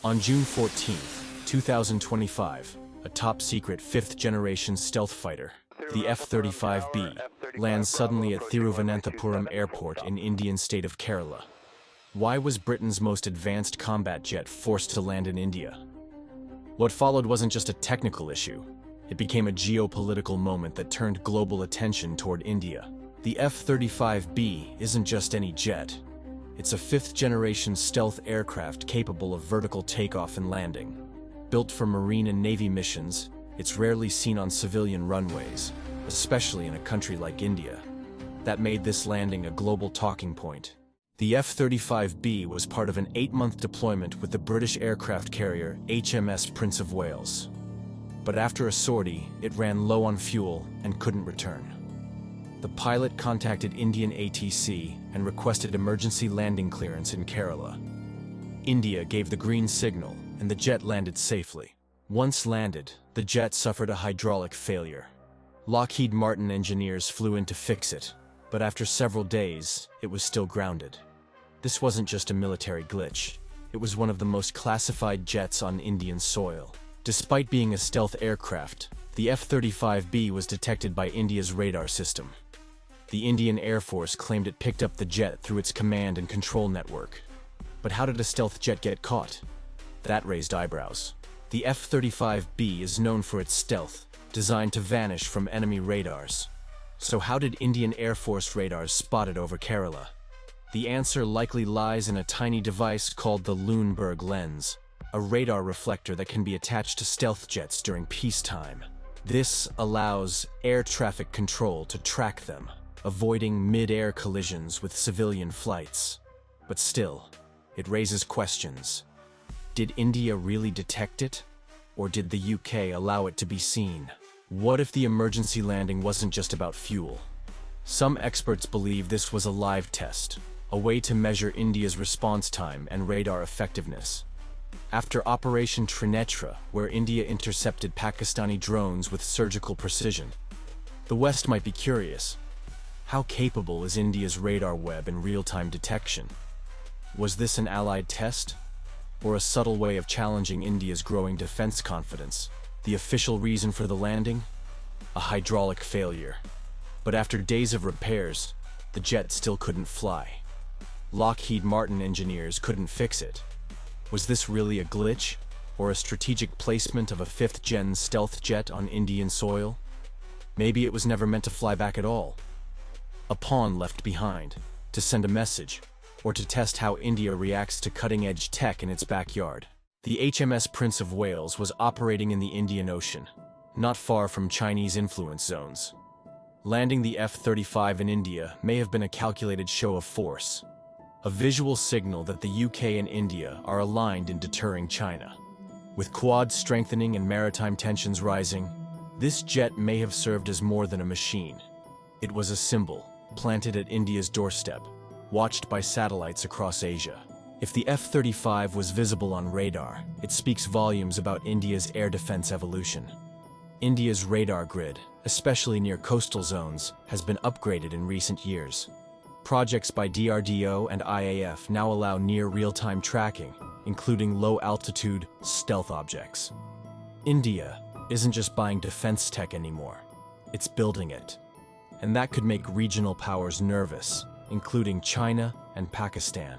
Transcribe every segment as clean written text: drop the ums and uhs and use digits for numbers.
On June 14, 2025, a top-secret fifth-generation stealth fighter, the F-35B, lands suddenly at Thiruvananthapuram Airport in Indian state of Kerala. Why was Britain's most advanced combat jet forced to land in India? What followed wasn't just a technical issue. It became a geopolitical moment that turned global attention toward India. The F-35B isn't just any jet. It's a fifth-generation stealth aircraft capable of vertical takeoff and landing. Built for Marine and Navy missions, it's rarely seen on civilian runways, especially in a country like India. That made this landing a global talking point. The F-35B was part of an 8-month deployment with the British aircraft carrier HMS Prince of Wales. But after a sortie, it ran low on fuel and couldn't return. The pilot contacted Indian ATC and requested emergency landing clearance in Kerala. India gave the green signal, and the jet landed safely. Once landed, the jet suffered a hydraulic failure. Lockheed Martin engineers flew in to fix it, but after several days, it was still grounded. This wasn't just a military glitch. It was one of the most classified jets on Indian soil. Despite being a stealth aircraft, the F-35B was detected by India's radar system. The Indian Air Force claimed it picked up the jet through its command and control network. But how did a stealth jet get caught? That raised eyebrows. The F-35B is known for its stealth, designed to vanish from enemy radars. So how did Indian Air Force radars spot it over Kerala? The answer likely lies in a tiny device called the Lundberg lens, a radar reflector that can be attached to stealth jets during peacetime. This allows air traffic control to track them, avoiding mid-air collisions with civilian flights. But still, it raises questions. Did India really detect it? Or did the UK allow it to be seen? What if the emergency landing wasn't just about fuel? Some experts believe this was a live test, a way to measure India's response time and radar effectiveness. After Operation Trinetra, where India intercepted Pakistani drones with surgical precision, the West might be curious. How capable is India's radar web in real-time detection? Was this an allied test? Or a subtle way of challenging India's growing defense confidence? The official reason for the landing? A hydraulic failure. But after days of repairs, the jet still couldn't fly. Lockheed Martin engineers couldn't fix it. Was this really a glitch, or a strategic placement of a fifth-gen stealth jet on Indian soil? Maybe it was never meant to fly back at all. A pawn left behind, to send a message, or to test how India reacts to cutting-edge tech in its backyard. The HMS Prince of Wales was operating in the Indian Ocean, not far from Chinese influence zones. Landing the F-35 in India may have been a calculated show of force, a visual signal that the UK and India are aligned in deterring China. With Quad strengthening and maritime tensions rising, this jet may have served as more than a machine. It was a symbol, planted at India's doorstep, watched by satellites across Asia. If the F-35 was visible on radar, it speaks volumes about India's air defense evolution. India's radar grid, especially near coastal zones, has been upgraded in recent years. Projects by DRDO and IAF now allow near real-time tracking, including low-altitude, stealth objects. India isn't just buying defense tech anymore, it's building it. And that could make regional powers nervous, including China and Pakistan.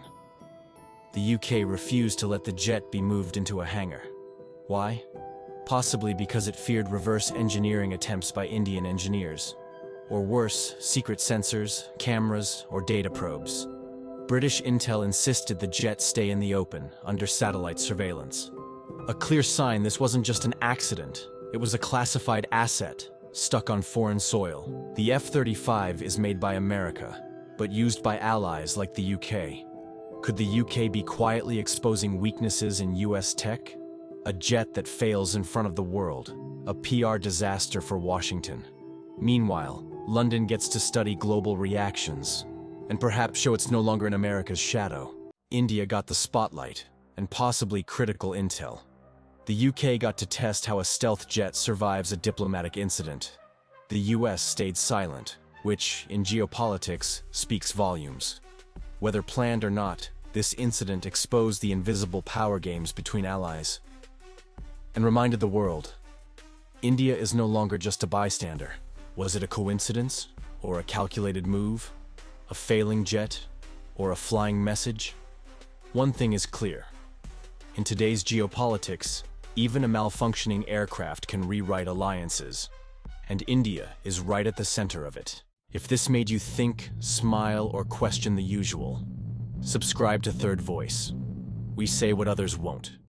The UK refused to let the jet be moved into a hangar. Why? Possibly because it feared reverse engineering attempts by Indian engineers. Or worse, secret sensors, cameras, or data probes. British intel insisted the jet stay in the open, under satellite surveillance. A clear sign this wasn't just an accident, it was a classified asset, stuck on foreign soil. The F-35 is made by America, but used by allies like the UK. Could the UK be quietly exposing weaknesses in US tech? A jet that fails in front of the world, a PR disaster for Washington. Meanwhile, London gets to study global reactions, and perhaps show it's no longer in America's shadow. India got the spotlight, and possibly critical intel. The UK got to test how a stealth jet survives a diplomatic incident. The US stayed silent, which, in geopolitics, speaks volumes. Whether planned or not, This incident exposed the invisible power games between allies and reminded the world, India is no longer just a bystander. Was it a coincidence or a calculated move? A failing jet or a flying message? One thing is clear. In today's geopolitics, even a malfunctioning aircraft can rewrite alliances, and India is right at the center of it. If this made you think, smile, or question the usual, subscribe to Third Voice. We say what others won't.